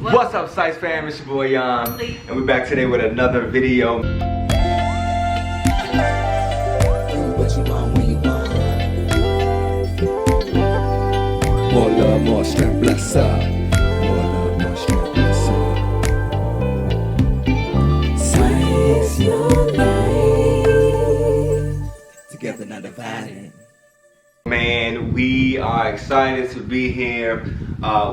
What's up, Sites fam? It's your boy Jan, and we're back today with another video. What you want, when you want. More love, more strength, bless up. More love, more strength, bless up. Sites your life. Together, not divided. Man, we are excited to be here.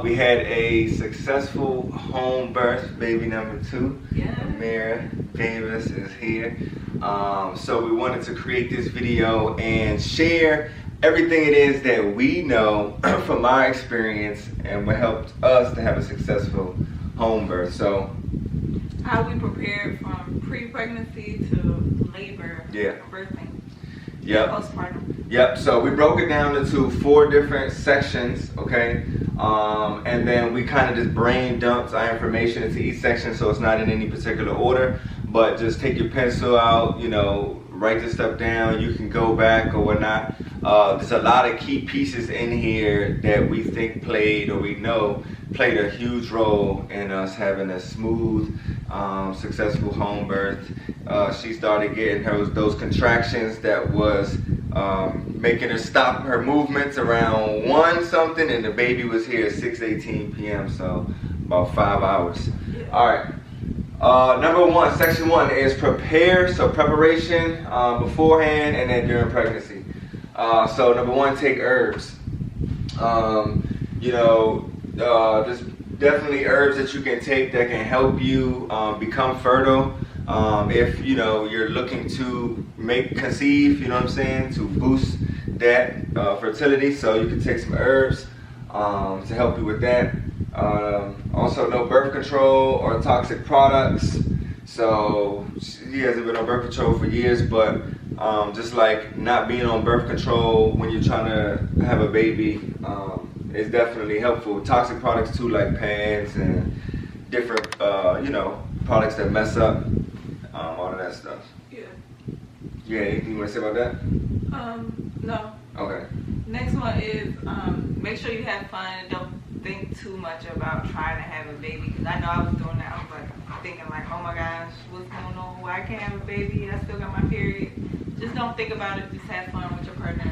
We had a successful home birth, baby number 2. Yeah. Amira Davis is here. So we wanted to create this video and share everything it is that we know from our experience and what helped us to have a successful home birth. So how we prepared from pre-pregnancy to labor, Yeah. birthing, Yep. postpartum. Yep, so we broke it down into 4 different sections, okay? And then we kind of just brain dumped our information into each section, so it's not in any particular order, but just take your pencil out, you know, write this stuff down. You can go back or whatnot. There's a lot of key pieces in here that we think played, or we know played a huge role in us having a smooth, successful home birth. She started getting those contractions that was making her stop her movements around 1 something, and the baby was here at 6:18 p.m. so about 5 hours. All right. Number 1, section 1 is prepare. So preparation beforehand and then during pregnancy. So number 1, take herbs. There's definitely herbs that you can take that can help you become fertile. If you're looking to conceive, you know what I'm saying, to boost that fertility, so you can take some herbs to help you with that. Also, no birth control or toxic products. So she hasn't been on birth control for years, but just like not being on birth control when you're trying to have a baby is definitely helpful. Toxic products too, like pads and different products that mess up. All of that stuff. Yeah. Yeah, anything you want to say about that? No. Okay. Next one is make sure you have fun and don't think too much about trying to have a baby. Because I know I was doing that. I was like thinking like, oh my gosh, what's going on? Why I can't have a baby? I still got my period. Just don't think about it. Just have fun with your partner.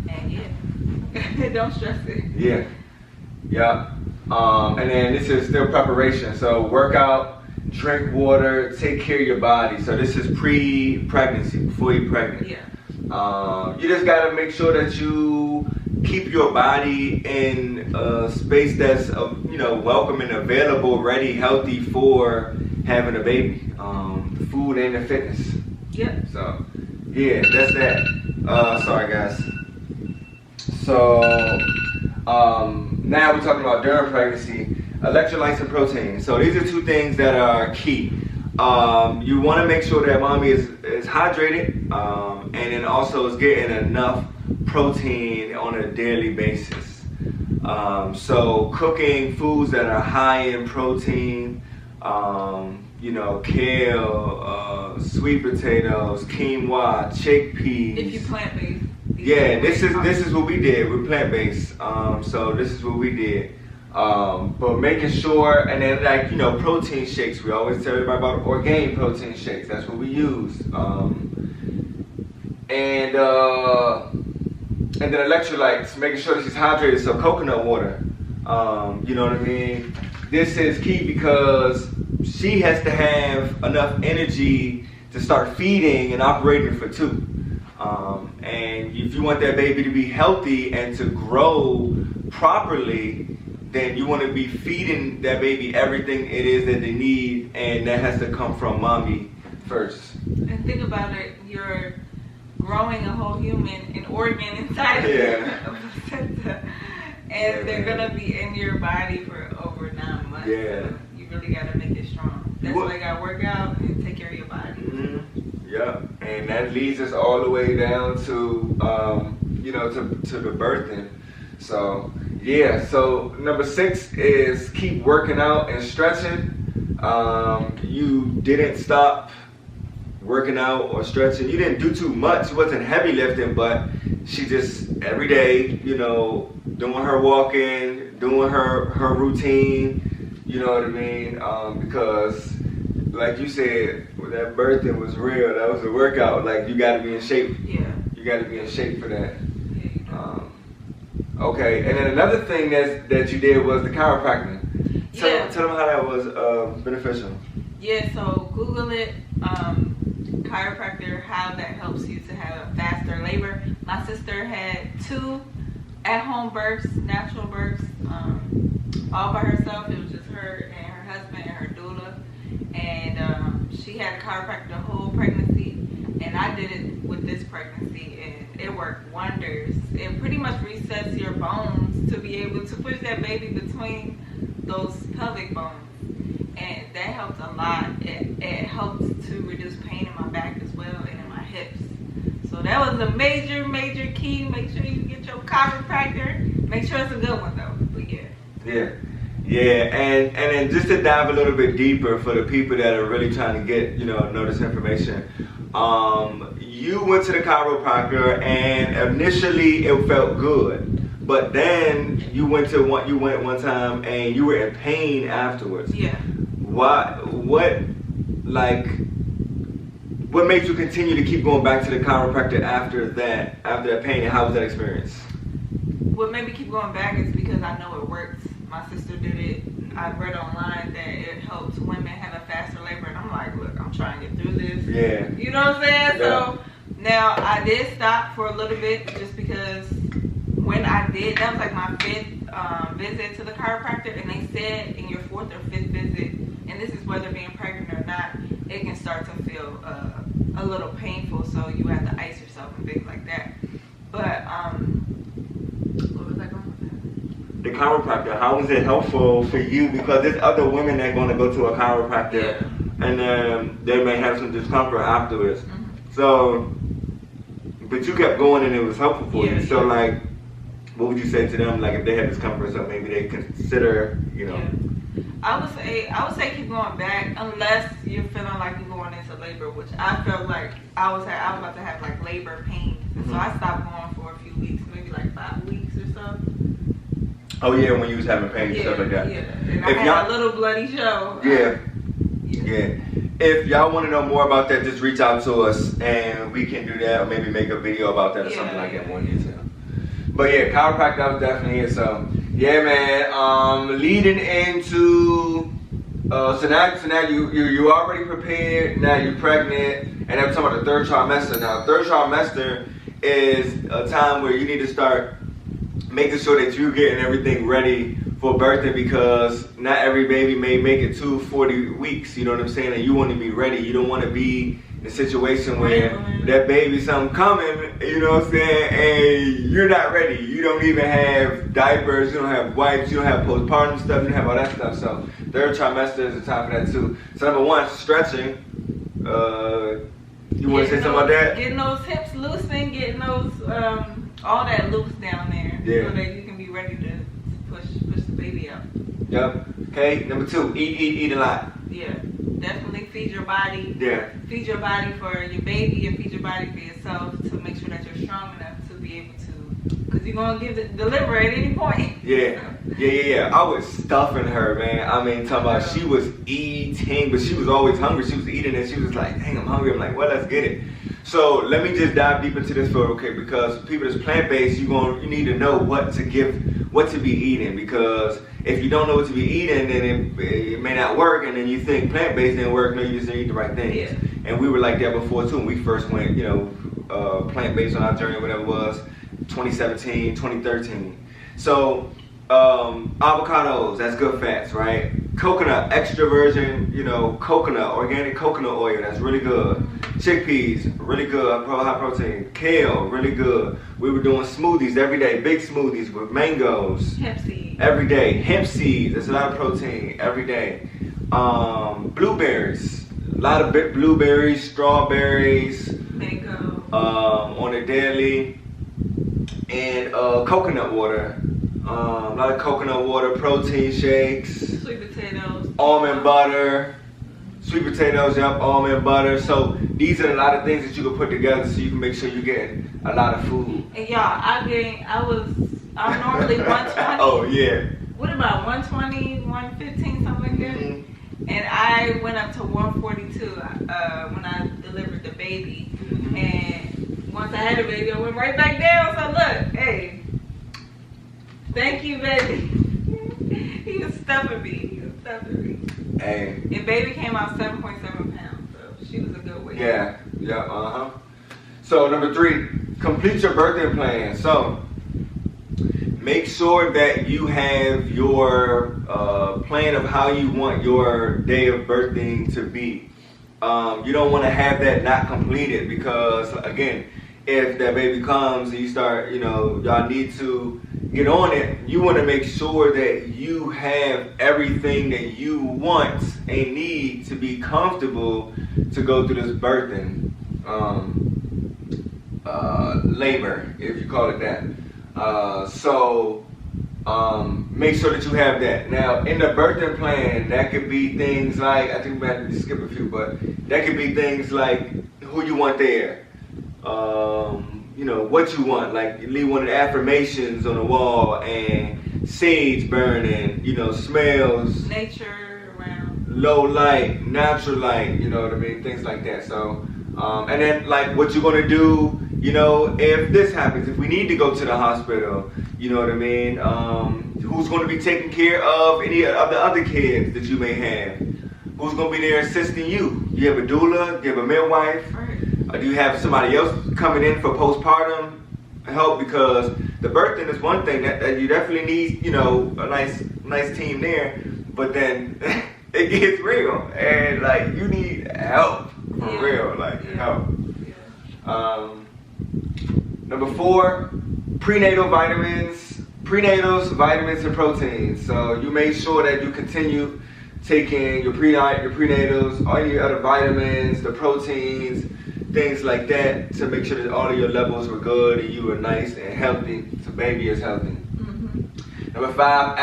And yeah, don't stress it. Yeah. Yeah. And then this is still preparation. So work out, drink water, take care of your body. So this is pre-pregnancy, before you're pregnant. Yeah. You just gotta make sure that you keep your body in a space that's welcome and available, ready, healthy for having a baby. The food and the fitness. Yep. So yeah, that's that. Sorry guys. So now we're talking about during pregnancy, electrolytes and protein. So these are 2 things that are key. You want to make sure that mommy is hydrated and then also is getting enough protein on a daily basis. So cooking foods that are high in protein, kale, sweet potatoes, quinoa, chickpeas. If you plant-based. Yeah, this is what we did. We're plant-based, so this is what we did. But making sure, and then protein shakes. We always tell everybody about organic protein shakes. That's what we use. And then electrolytes. Making sure that she's hydrated. So coconut water. You know what I mean? This is key because she has to have enough energy to start feeding and operating for 2. And if you want that baby to be healthy and to grow properly, then you want to be feeding that baby everything it is that they need, and that has to come from mommy first. And think about it, you're growing a whole human, an organ inside of Yeah. and they're gonna be in your body for over 9 months. Yeah. So you really gotta make it strong. That's why you gotta work out and take care of your body. Mm-hmm. Yeah, and that leads us all the way down to to the birthing. So yeah, so number 6 is keep working out and stretching. You didn't stop working out or stretching. You didn't do too much. It wasn't heavy lifting, but she just every day, doing her walking, doing her routine, You know what I mean? Because, like you said, when that birthing was real, that was a workout. Like, you got to be in shape. Yeah. You got to be in shape for that. Yeah, you know. Okay, and then another thing that you did was the chiropractic. Yeah. Tell them how that was beneficial. Yeah, so Google it, chiropractor, how that helps you to have a faster labor. My sister had 2 at-home births, natural births, all by herself. It was just her and her husband and her doula. And she had a chiropractor the whole pregnancy. And I did it with this pregnancy, and it worked wonders. It pretty much resets your bones to be able to push that baby between those pelvic bones. And that helped a lot. It helped to reduce pain in my back as well and in my hips. So that was a major, major key. Make sure you get your chiropractor. Make sure it's a good one though. But yeah. Yeah. Yeah, and then just to dive a little bit deeper for the people that are really trying to get, know this information. You went to the chiropractor and initially it felt good, but then you went one time and you were in pain afterwards. Yeah. What made you continue to keep going back to the chiropractor after that pain, and how was that experience? What made me keep going back is because I know it works. My sister did it. I read online that it helps women have a faster labor, and I'm like, look, I'm trying to get through this. Yeah. You know what I'm saying? Yeah. So now I did stop for a little bit just because when I did, that was like my 5th visit to the chiropractor, and they said in your 4th or 5th visit, and this is whether being pregnant or not, it can start to feel a little painful, so you have to ice yourself and things like that. But what was I going with that? The chiropractor, how was it helpful for you? Because there's other women that are going to go to a chiropractor, and they may have some discomfort afterwards. Mm-hmm. So, but you kept going and it was helpful for you. So, Yeah. What would you say to them? Like, if they had discomfort, so maybe they consider, Yeah. I would say keep going back unless you're feeling like you're going into labor, which I felt like I was about to have like labor pain. Mm-hmm. So I stopped going for a few weeks, maybe like 5 weeks or so. Oh yeah, when you was having pain and stuff like that. Yeah, and I had a little bloody show. Yeah. If y'all want to know more about that, just reach out to us and we can do that, or maybe make a video about that or something like that more detail. But yeah, chiropractor was definitely it. So yeah, man. Leading into so now you already prepared. Now you're pregnant, and I'm talking about the 3rd trimester. Now, 3rd trimester is a time where you need to start making sure that you're getting everything ready for birthing, because not every baby may make it to 40 weeks. You know what I'm saying? And you want to be ready. You don't want to be in a situation where that baby something coming, you know what I'm saying, and you're not ready. You don't even have diapers, you don't have wipes, you don't have postpartum stuff, you don't have all that stuff. So 3rd trimester is the time for that too. So number 1, stretching. You want to say something about that? Getting those hips loosened, getting those all that loose down there, so that you can be ready to push the baby out. Yep. Okay. Number 2, eat a lot. Yeah. Definitely feed your body. Yeah. Feed your body for your baby and feed your body for yourself to make sure that you're strong enough to be able to, because you're going to deliver at any point. Yeah. I was stuffing her, man. I mean, talking about she was eating, but she was always hungry. She was eating and she was like, dang, I'm hungry. I'm like, well, let's get it. So let me just dive deep into this because people that's plant-based, you need to know what to be eating, because if you don't know what to be eating, then it may not work, and then you think plant-based didn't work. No, you just didn't eat the right things. Yeah. And we were like that before too. When we first went, plant-based on our journey, whatever it was, 2017, 2013. So avocados, that's good fats, right? Coconut, extra virgin, coconut, organic coconut oil, that's really good. Chickpeas, really good, high protein. Kale, really good. We were doing smoothies every day, big smoothies with mangoes. Hemp seeds. Every day. Hemp seeds, that's a lot of protein every day. Blueberries, a lot of blueberries, strawberries. Mango. On a daily. And coconut water. A lot of coconut water, protein shakes. Sweet potatoes. Almond butter. Sweet potatoes, almond butter. So these are a lot of things that you can put together so you can make sure you're getting a lot of food. And y'all, I'm normally 120. Oh yeah. what about 120, 115, something like that? Mm-hmm. And I went up to 142 when I delivered the baby. Mm-hmm. And once I had the baby, I went right back down. So look, hey, thank you, baby. He was stuffing me. Hey. And baby came out 7.7 pounds, so she was a good weight. Yeah. So number 3, complete your birthing plan. So make sure that you have your plan of how you want your day of birthing to be. You don't want to have that not completed, because again, if that baby comes and you start, y'all need to get on it, you want to make sure that you have everything that you want and need to be comfortable to go through this birthing labor, if you call it that. Make sure that you have that. Now, in the birthing plan, that could be things like, I think we have to skip a few, but that could be things like who you want there. What you want, like leave one of the affirmations on the wall and sage burning, smells, nature around, low light, natural light, you know what I mean, things like that. So, and then like what you're gonna do, if this happens, if we need to go to the hospital, you know what I mean, who's gonna be taking care of any of the other kids that you may have? Who's gonna be there assisting you? Do you have a doula? Do you have a midwife? right. Do you have somebody else coming in for postpartum help? Because the birthing is one thing that you definitely need, a nice team there. But then it gets real, and like you need help for real, help. Yeah. Number 4, prenatal vitamins, prenatals, vitamins, and proteins. So you make sure that you continue taking your prenatals, all your other vitamins, the proteins, things like that, to make sure that all of your levels were good and you were nice and healthy, so baby is healthy. Mm-hmm. Number 5,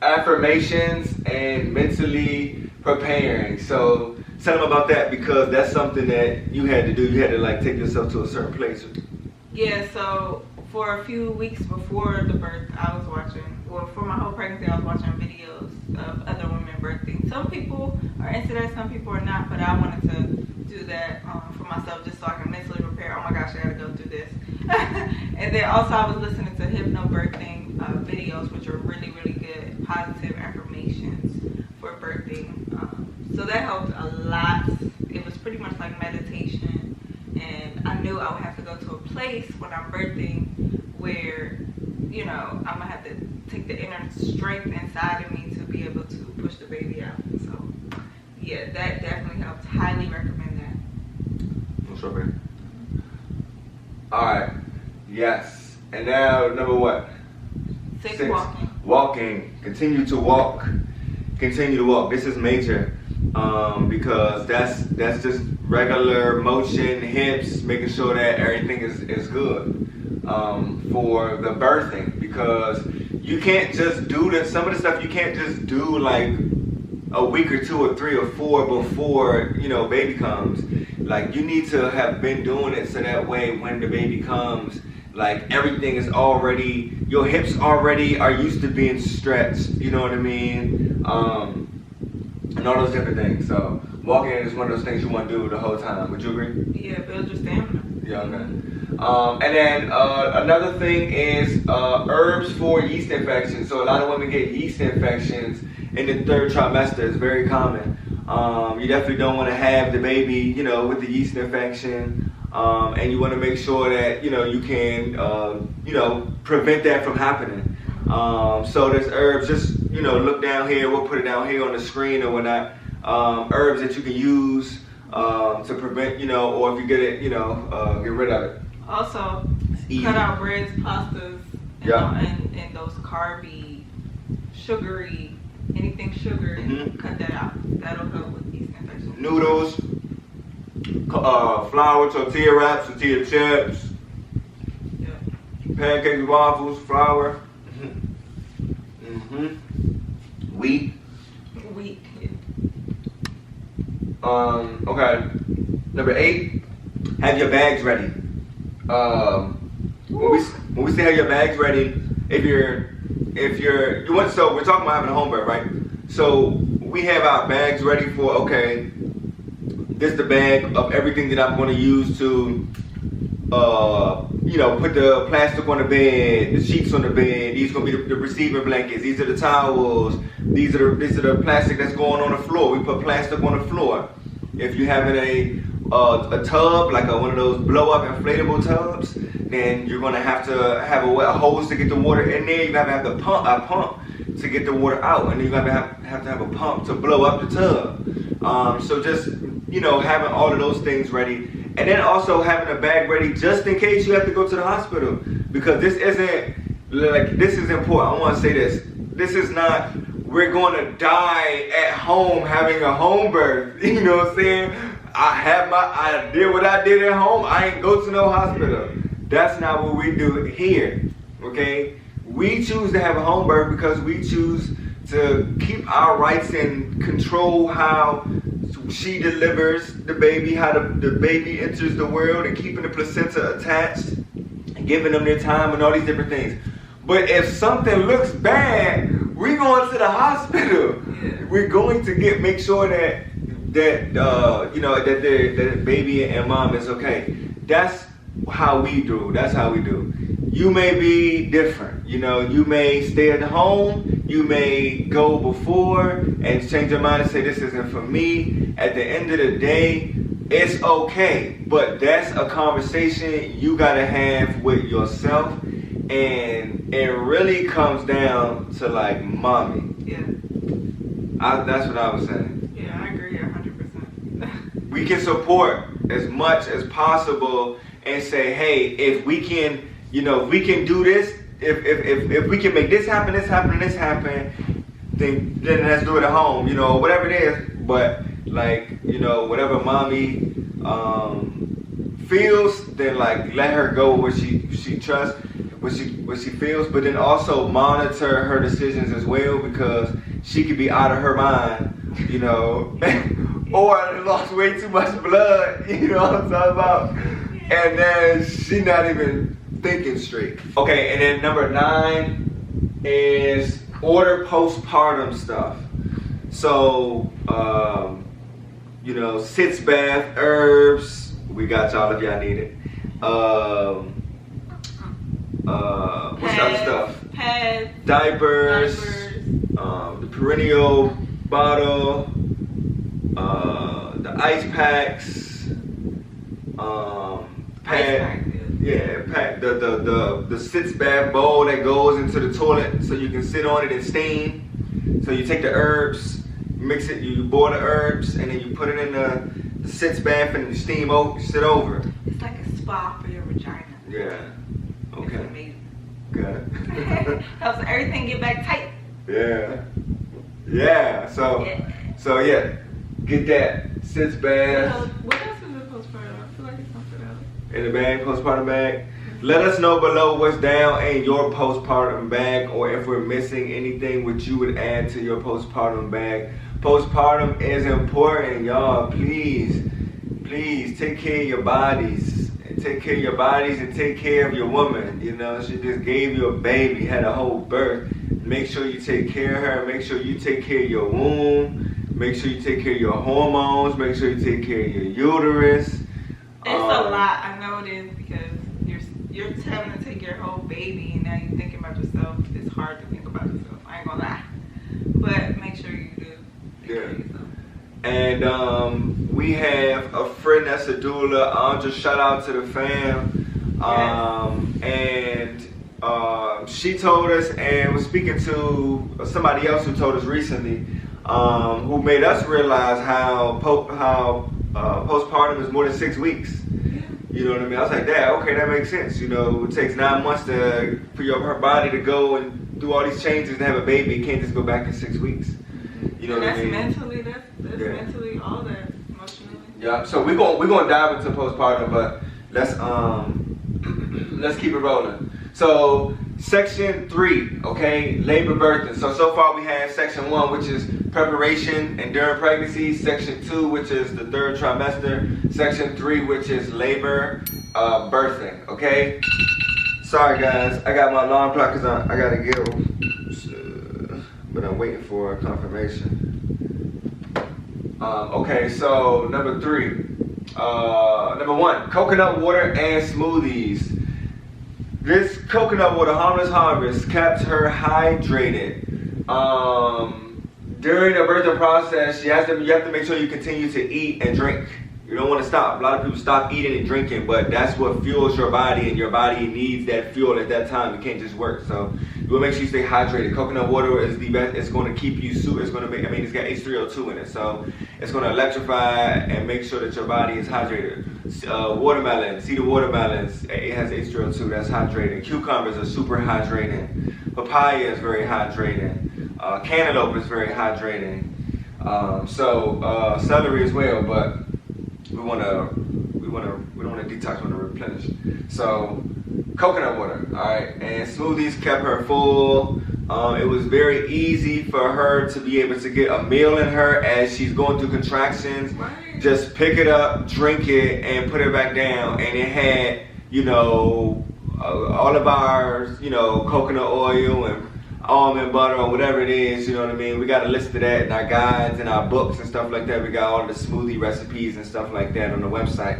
affirmations and mentally preparing. So tell them about that, because that's something that you had to do. You had to like take yourself to a certain place. Yeah, so for a few weeks before the birth, I was watching, for my whole pregnancy, I was watching videos of other women birthing. Some people are into that, some people are not, but I wanted to do that for myself, just so I can mentally prepare. Oh my gosh, I gotta go through this. And then also I was listening to hypnobirthing videos, which are really, really good, positive affirmations for birthing. So that helped a lot. It was pretty much like meditation, and I knew I would have to go to a place when I'm birthing where, I'm gonna have to take the inner strength inside of me to be able to push the baby out. So yeah, that definitely helped. Highly recommend that. What's up, baby? Alright, yes. And now number what? 6, walking. Walking. Continue to walk. This is major, because that's just regular motion, hips, making sure that everything is good for the birthing, because you can't just do some of the stuff you can't just do like a week or 2 or 3 or 4 before baby comes. Like you need to have been doing it, so that way when the baby comes, like everything is already, your hips already are used to being stretched, you know what I mean, and all those different things. So walking is one of those things you want to do the whole time. Would you agree? Yeah, build your stamina. Yeah, okay. And then another thing is herbs for yeast infections. So a lot of women get yeast infections in the 3rd trimester. It's very common. You definitely don't want to have the baby, with the yeast infection. And you want to make sure that, you can, prevent that from happening. So there's herbs, just, look down here. We'll put it down here on the screen or whatnot. Herbs that you can use to prevent, or if you get it, get rid of it. Also, cut out breads, pastas, and those carby, sugary, anything sugary, cut that out. That'll help with yeast infections. Noodles, flour, tortilla wraps, tortilla chips, pancakes, waffles, flour, wheat. Okay. Number 8, have your bags ready. When we say have your bags ready, so we're talking about having a home birth, right? So we have our bags ready for, okay, this is the bag of everything that I'm going to use to, put the plastic on the bed, the sheets on the bed. These are going to be the receiving blankets. These are the towels. These are the plastic that's going on the floor. We put plastic on the floor. If you're having a tub, like one of those blow-up inflatable tubs, then you're going to have a hose to get the water in there. You're going to have to have a pump to get the water out, and you're going to have a pump to blow up the tub. So just, having all of those things ready, and then also having a bag ready just in case you have to go to the hospital, because this is important. I want to say this. This is not, we're going to die at home having a home birth. You know what I'm saying? I did what I did at home. I ain't go to no hospital. That's not what we do here, okay? We choose to have a home birth because we choose to keep our rights and control how she delivers the baby, how the baby enters the world, and keeping the placenta attached, and giving them their time and all these different things. But if something looks bad, we're going to the hospital. Yeah. We're going to make sure that the baby and mom is okay. That's how we do. That's how we do. You may be different. You may stay at home. You may go before and change your mind and say, this isn't for me. At the end of the day, it's okay. But that's a conversation you got to have with yourself. And it really comes down to like mommy. Yeah. That's what I was saying. Yeah, I agree 100%. We can support as much as possible and say, hey, if we can, if we can do this, if we can make this happen, then let's do it at home, whatever it is. But whatever mommy feels, then let her go with what she trusts, what she feels, but then also monitor her decisions as well, because she could be out of her mind, or lost way too much blood, you know what I'm talking about? And then she not even thinking straight. Okay, and then number 9 is order postpartum stuff. So, sitz bath, herbs, we got y'all if y'all need it. What's the other stuff? Pads, diapers, the perennial bottle, the ice packs, the sitz bath bowl that goes into the toilet so you can sit on it and steam. So you take the herbs, mix it, you boil the herbs, and then you put it in the sitz bath and you sit over. It's like a spa for your vagina. Yeah. Okay. It's amazing. Good. Helps everything get back tight. Yeah. Yeah. So get that sitz bath. What else is it postpartum? I feel like it's something else. In the bag, postpartum bag. Let us know below what's down in your postpartum bag, or if we're missing anything which you would add to your postpartum bag. Postpartum is important, y'all. Please take care of your bodies. Take care of your bodies and take care of your woman. She just gave you a baby, had a whole birth. Make sure you take care of her. Make sure you take care of your womb. Make sure you take care of your hormones. Make sure you take care of your uterus. It's a lot. I know it is, because you're having to take your whole baby, and now you're thinking about yourself. It's hard to think about yourself. I ain't gonna lie. But make sure you do take care of yourself. And we have a friend that's a doula. I'll just shout out to the fam. And she told us, and was speaking to somebody else who told us recently, who made us realize how postpartum is more than 6 weeks. You know what I mean? I was like, okay, that makes sense. It takes 9 months for her body to go and do all these changes and have a baby. It can't just go back in 6 weeks. You know what I mean? Mentally, that's mentally, all that, emotionally. Yeah. So we're gonna dive into postpartum, but let's keep it rolling. So section 3, okay, labor birthing. So far we have section 1, which is preparation and during pregnancy. Section 2, which is the 3rd trimester. Section 3, which is labor birthing. Okay. Sorry guys, I got my alarm clock because I gotta go. But I'm waiting for confirmation. Okay, so number 3. Number 1, coconut water and smoothies. This coconut water, Harmless Harvest, kept her hydrated. During the birthing process, you have to make sure you continue to eat and drink. You don't want to stop. A lot of people stop eating and drinking, but that's what fuels your body, and your body needs that fuel at that time. It can't just work. So you want to make sure you stay hydrated. Coconut water is the best. It's going to keep you. It's going to make. It's got H3O2 in it, so it's going to electrify and make sure that your body is hydrated. Watermelon, cedar watermelons, it has H3O2. That's hydrating. Cucumbers are super hydrating. Papaya is very hydrating. Cantaloupe is very hydrating. Celery as well, but we don't want to detox, we want to replenish. So coconut water, all right, and smoothies kept her full. It was very easy for her to be able to get a meal in her as she's going through contractions. Right. Just pick it up, drink it, and put it back down. And it had, all of our, coconut oil and almond butter or whatever it is, you know what I mean? We got a list of that in our guides and our books and stuff like that. We got all the smoothie recipes and stuff like that on the website.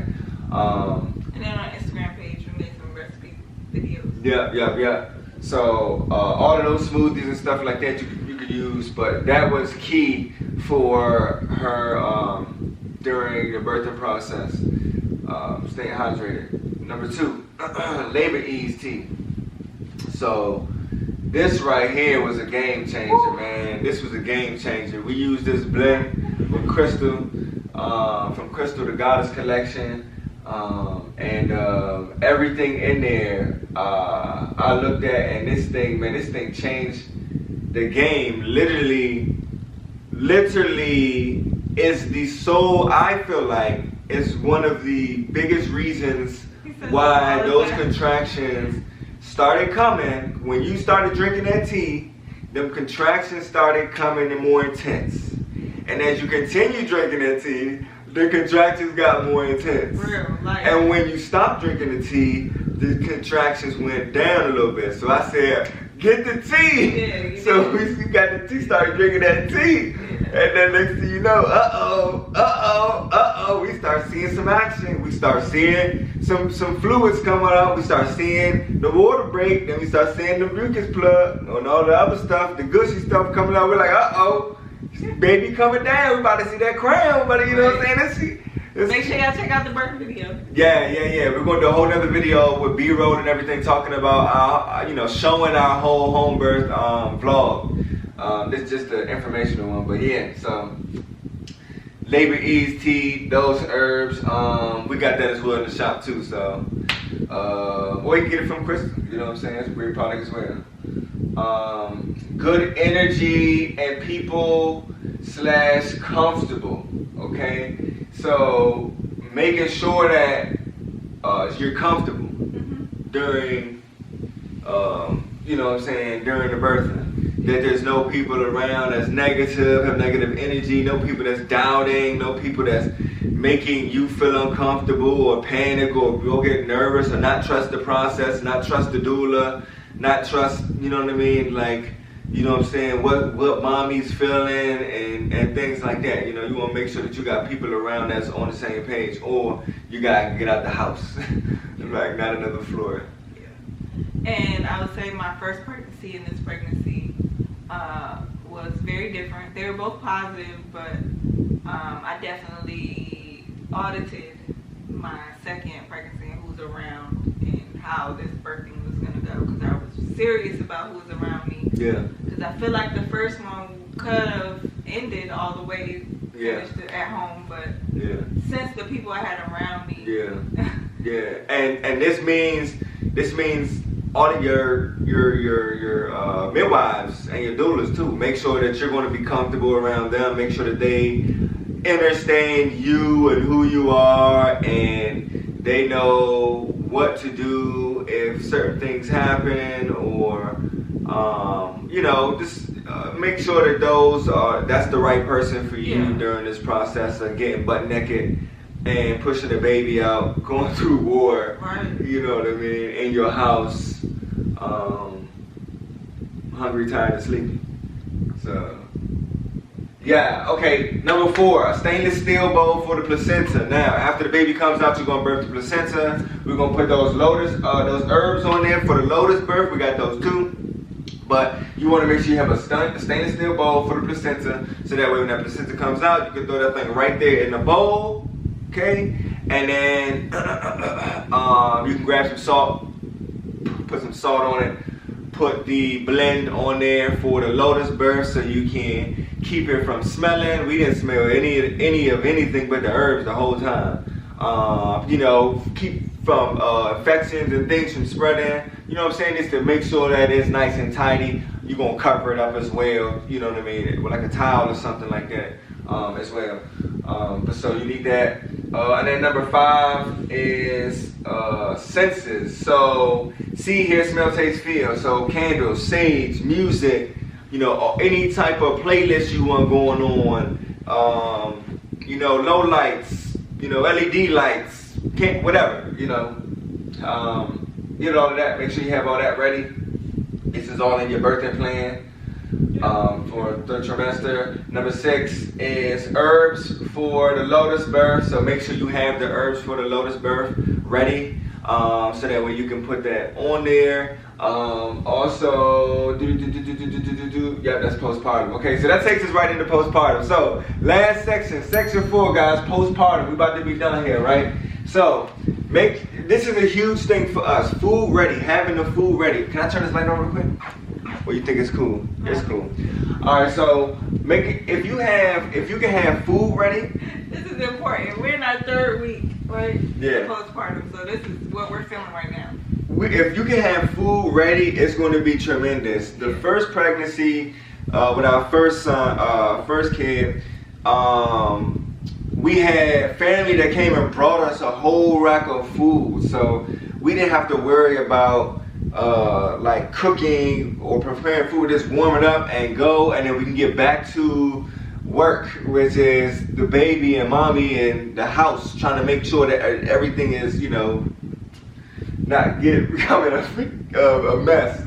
And then on our Instagram page, we made some recipe videos. Yeah. So all of those smoothies and stuff like that you could use, but that was key for her during the birthing process. Staying hydrated. Number 2, labor ease tea. So this right here was a game changer, man. This was a game changer. We used this blend with Crystal, from Crystal the Goddess Collection, and everything in there. I looked at, and this thing changed the game. Literally is the sole. I feel like is one of the biggest reasons why those contractions started coming. When you started drinking that tea, them contractions started coming and more intense. And as you continue drinking that tea, the contractions got more intense. Real, like. And when you stopped drinking the tea, the contractions went down a little bit. So I said, get the tea. Yeah, so we got the tea, started drinking that tea. Yeah. And then next thing you know, we start seeing some action. We start seeing some fluids coming out. We start seeing the water break. Then we start seeing the mucus plug and all the other stuff, the gushy stuff coming out. We're like, baby coming down. We about to see that crown. But you know what I'm saying? Make sure y'all check out the birth video. Yeah. We're going to do a whole nother video with B-roll and everything, talking about our, showing our whole home birth vlog. This is just the informational one, but yeah. So labor ease tea, those herbs, we got that as well in the shop too. So, or you can get it from Crystal. You know what I'm saying? It's a great product as well. Good energy and people / comfortable. Okay. So making sure that you're comfortable during, during the birthing. That there's no people around that's negative, have negative energy, no people that's doubting, no people that's making you feel uncomfortable or panic or go get nervous or not trust the process, not trust the doula, not trust, you know what I mean? Like, you know what I'm saying, what mommy's feeling and things like that. You want to make sure that you got people around that's on the same page, or you got to get out the house, like not another floor. Yeah. And I would say my first pregnancy and this pregnancy was very different. They were both positive, but I definitely audited my second pregnancy and who's around and how this birthing was going to go, because I was serious about who's around me. Yeah. Because I feel like the first one could have ended all the way, finished it at home, but since the people I had around me. Yeah. And this means all of your midwives and your doulas too. Make sure that you're going to be comfortable around them. Make sure that they understand you and who you are, and they know what to do if certain things happen, or just make sure that that's the right person for you during this process of getting butt naked and pushing the baby out, going through war, Right. you know what I mean, in your house, hungry, tired, and sleepy. So, yeah, okay, number 4, a stainless steel bowl for the placenta. Now, after the baby comes out, you're gonna birth the placenta. We're gonna put those those herbs on there for the lotus birth. We got those too. But you want to make sure you have a stainless steel bowl for the placenta, so that way when that placenta comes out, you can throw that thing right there in the bowl, okay? And then you can grab some salt, put some salt on it, put the blend on there for the lotus birth, so you can keep it from smelling. We didn't smell any of anything but the herbs the whole time. You know, keep from infections and things from spreading. You know what I'm saying? Just to make sure that it's nice and tidy. You're gonna cover it up as well. You know what I mean? With like a towel or something like that as well. But so you need that. And then number 5 is senses. So see, hear, smell, taste, feel. So candles, sage, music. You know, or any type of playlist you want going on. You know, low lights. You know, LED lights. Whatever. You know. Get all of that. Make sure you have all that ready. This is all in your birthing plan for 3rd trimester. Number 6 is herbs for the lotus birth. So make sure you have the herbs for the lotus birth ready, so that way you can put that on there. Also, yeah, that's postpartum. Okay, so that takes us right into postpartum. So last section, section 4, guys, postpartum. We're about to be done here, right? So this is a huge thing for us. Food ready, having the food ready. Can I turn this light on real quick? Well, you think it's cool? It's cool. All right, so if you can have food ready. This is important. We're in our 3rd week, right? Yeah. Postpartum. So this is what we're feeling right now. If you can have food ready, it's going to be tremendous. The first pregnancy with our first son, first kid, we had family that came and brought us a whole rack of food, so we didn't have to worry about like cooking or preparing food. Just warm it up and go, and then we can get back to work, which is the baby and mommy and the house, trying to make sure that everything is, you know, not becoming a mess.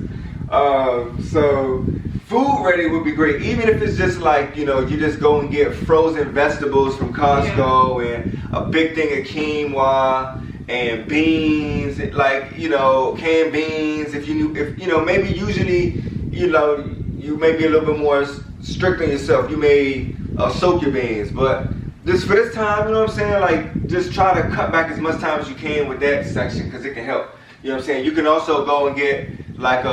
So food ready would be great, even if it's just like, you know, you just go and get frozen vegetables from Costco and a big thing of quinoa and beans, like, you know, canned beans. If you know, maybe usually, you know, you may be a little bit more strict on yourself. You may soak your beans, but just for this time, you know what I'm saying? Like, just try to cut back as much time as you can with that section, because it can help. You know what I'm saying? You can also go and get like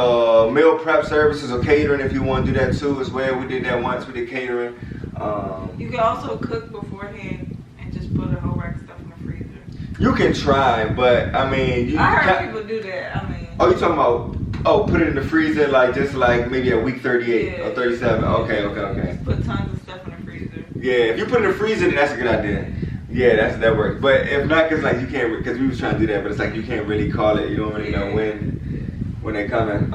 meal prep services or catering if you want to do that too as well. We did that once. We did catering. You can also cook beforehand and just put a whole rack of stuff in the freezer. You can try, but I mean, I heard people do that. I mean, oh, you talking about put it in the freezer like just like maybe at week 38 or 37. Okay. Just put tons of stuff in the freezer. Yeah, if you put it in the freezer, then that's a good idea. Yeah, that works. But if not, cause like you can't, because we was trying to do that, but it's like you can't really call it. You don't really know when they're coming.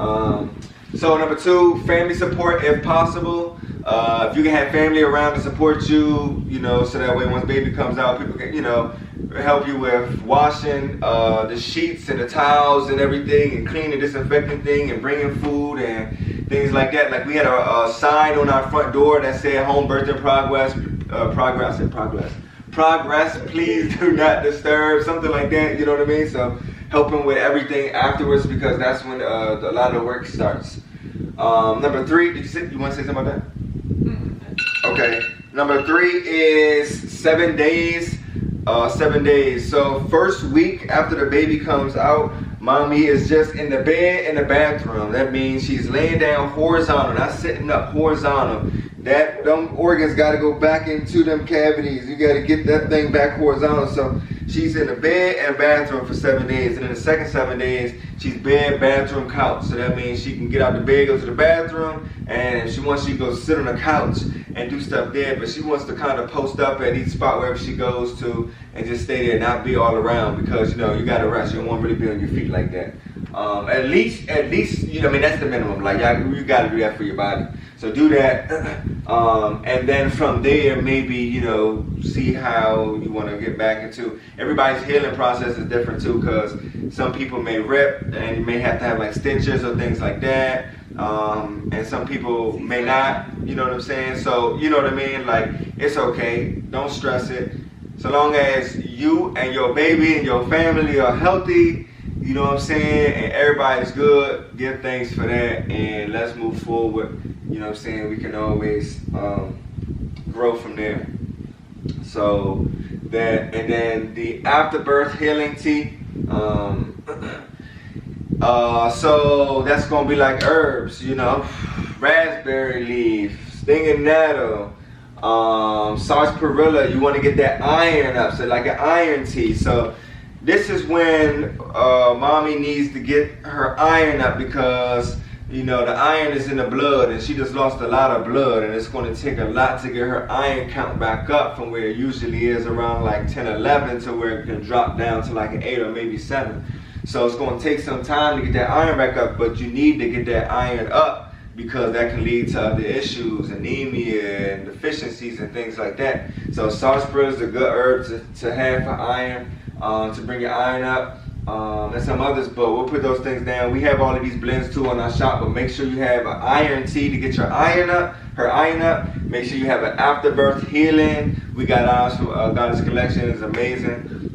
So number 2, family support if possible. If you can have family around to support you, you know, so that way once baby comes out, people can, you know, help you with washing the sheets and the towels and everything, and cleaning, disinfecting thing, and bringing food and things like that. Like we had a sign on our front door that said "Home Birth in Progress." Progress, please do not disturb, something like that, you know what I mean? So helping with everything afterwards, because that's when a lot of the work starts. Number 3, you want to say something about that? Okay. Number 3 is 7 days. 7 days. So first week after the baby comes out, mommy is just in the bed in the bathroom. That means she's laying down horizontal, not sitting up, horizontal. Them organs got to go back into them cavities. You got to get that thing back horizontal. So she's in the bed and bathroom for 7 days. And in the second 7 days, she's bed, bathroom, couch. So that means she can get out the bed, go to the bathroom, and if she wants, she can go sit on the couch and do stuff there. But she wants to kind of post up at each spot wherever she goes to and just stay there, not be all around, because, you know, you got to rest. You don't want to really be on your feet like that. At least, you know, I mean, that's the minimum. Like, you got to do that for your body. So do that And then from there, maybe, you know, see how you want to get back into. Everybody's healing process is different too, because some people may rip and you may have to have like stitches or things like that. And some people may not, you know what I'm saying? So, you know what I mean? Like, it's okay. Don't stress it. So long as you and your baby and your family are healthy, you know what I'm saying, and everybody's good, give thanks for that, and let's move forward. You know what I'm saying? We can always grow from there. So that, and then the afterbirth healing tea. So that's gonna be like herbs, you know, raspberry leaf, stinging nettle, sarsaparilla. You want to get that iron up, so like an iron tea. So this is when mommy needs to get her iron up, because you know the iron is in the blood and she just lost a lot of blood, and it's going to take a lot to get her iron count back up from where it usually is around like 10, 11 to where it can drop down to like an 8 or maybe 7. So it's going to take some time to get that iron back up, but you need to get that iron up because that can lead to other issues, anemia and deficiencies and things like that. So sarsaparilla is a good herb to have for iron, to bring your iron up, and some others, but we'll put those things down. We have all of these blends too on our shop, but make sure you have an iron tea to get your iron up, her iron up. Make sure you have an afterbirth healing. We got ours from Goddess Collection. It's amazing.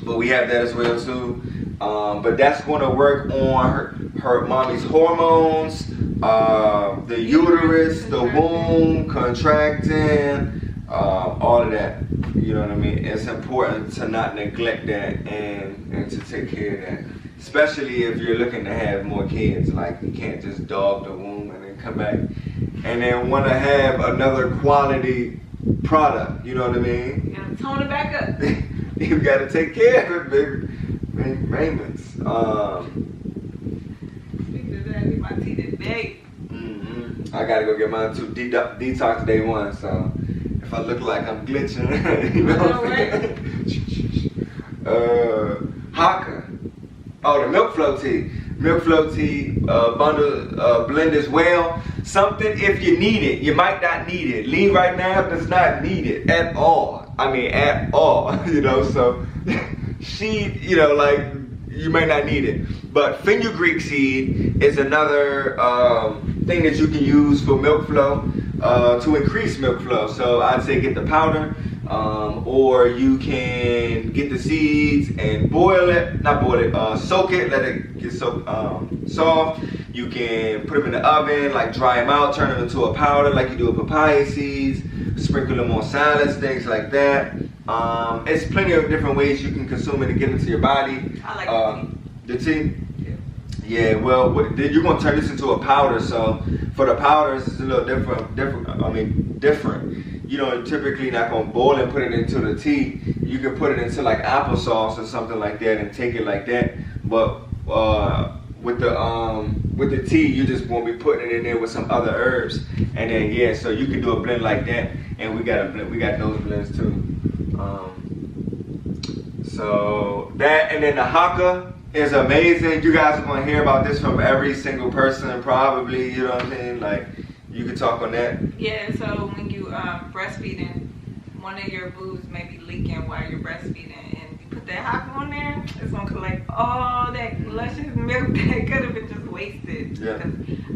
But we have that as well too. But that's going to work on her mommy's hormones, the uterus, the womb contracting, all of that. You know what I mean? It's important to not neglect that and to take care of that. Especially if you're looking to have more kids. Like, you can't just dog the womb and then come back and then want to have another quality product. You know what I mean? You gotta tone it back up. You gotta take care of it, baby. Payments. Speaking of that, I need my tea today. I gotta go get mine too. Detox day 1, so if I look like I'm glitching, you know what I'm saying? Haka. Oh, the milk flow tea. Milk flow tea bundle blend as well. Something if you need it, you might not need it. Lee right now does not need it at all. I mean, at all. You know, so she, you know, like, you may not need it. But fenugreek seed is another thing that you can use for milk flow, to increase milk flow. So I'd say get the powder, or you can get the seeds and soak it, let it get soft. You can put them in the oven, like dry them out, turn them into a powder like you do with papaya seeds, sprinkle them on salads, things like that. It's plenty of different ways you can consume it and get into your body. I like the tea. Yeah, well, you're gonna turn this into a powder. So for the powders, it's a little different. You know, typically not gonna boil and put it into the tea. You can put it into like applesauce or something like that and take it like that. But with the tea, you just won't be putting it in there with some other herbs. And then yeah, so you can do a blend like that. And we got those blends too. So that, and then the Haka is amazing. You guys are gonna hear about this from every single person probably, you know what I'm saying? Like, you can talk on that. Yeah, so when you breastfeeding, one of your boobs may be leaking while you're breastfeeding, and you put that Haka on there, it's gonna collect all that luscious milk that could have been just wasted. Yeah. Because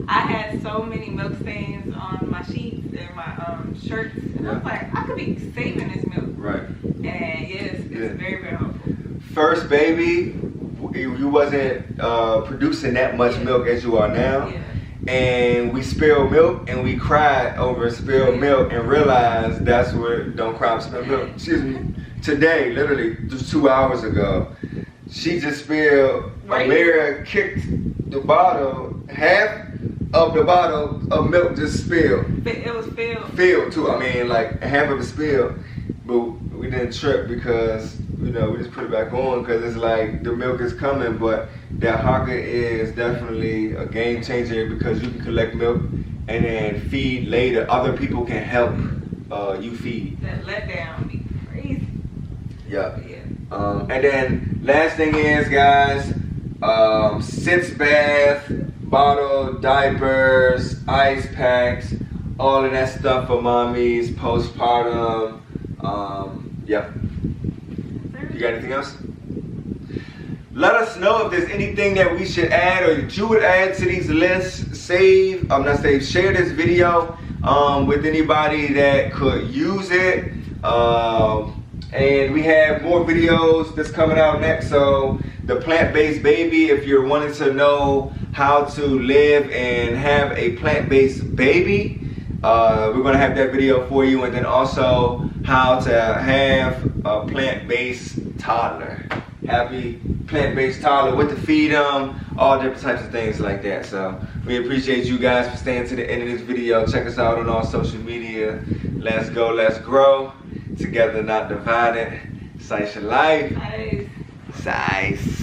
I had so many milk stains on my sheets and my shirts, and I was like, I could be saving this milk. Right. And yes, it's very, very helpful. First baby, you wasn't producing that much milk as you are now. Yeah. And we spilled milk and we cried over spilled milk and realized that's what don't cry over spilled milk. Excuse me. Today, literally just 2 hours ago, she just spilled, Amira kicked the bottle, half of the bottle of milk just spilled. It was filled. Filled too. I mean, like half of it spilled, but we didn't trip because, you know, we just put it back on because it's like the milk is coming. But that Haka is definitely a game changer because you can collect milk and then feed later. Other people can help you feed. That letdown be crazy. Yeah. And then last thing is, guys, sitz bath, bottle, diapers, ice packs, all of that stuff for mommies, postpartum. Yeah. You got anything else? Let us know if there's anything that we should add or that you would add to these lists. Share this video with anybody that could use it. And we have more videos that's coming out next. So the plant-based baby, if you're wanting to know how to live and have a plant-based baby, we're going to have that video for you. And then also how to have a plant-based toddler. Happy plant-based toddler, what to feed them, all different types of things like that. So we appreciate you guys for staying to the end of this video. Check us out on all social media. Let's go, let's grow. Together, not divided. Size your life. Nice. Size.